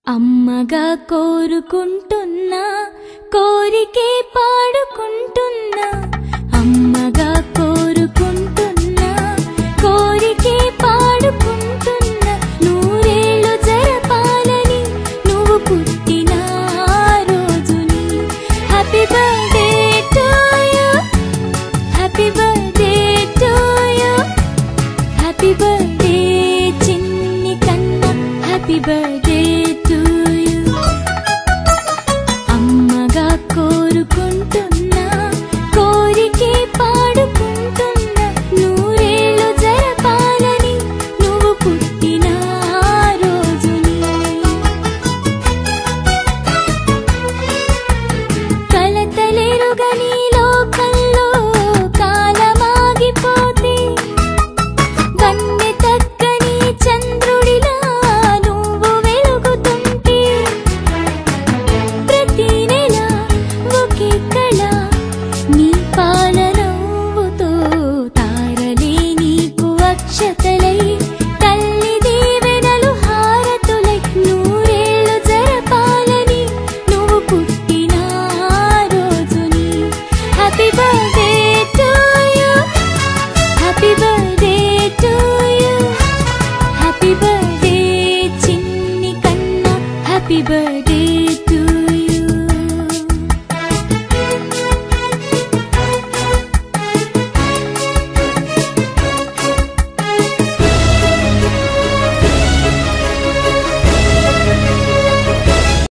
అమ్మగా కోరుకుంటున్నా కోరికే పాడుకుంటున్నా అమ్మగా కోరుకుంటున్నా కోరికే పాడుకుంటున్నా నూరేళ్ళు జరపాలని నువ్వు పుట్టిన రోజుని happy birthday to you happy birthday to you happy birthday చిన్ని కన్నా హ్యాపీ బర్త్డే టు యు అమ్మగా కోరుకుంటున్నా కోరికే పాడుకుంటున్నా నూరేళ్ళు జరపాలని నువ్వు పుట్టిన రోజుని కలతలేరుగని లోకంలో కాలమాగిపోతే వన్నె తగ్గని చంద్రుడిలా నువ్వు వెలుగుతుంటే ప్రతి నెల ఒకే కళ నీ పాల నవ్వుతో తారలే నీకు అక్షతల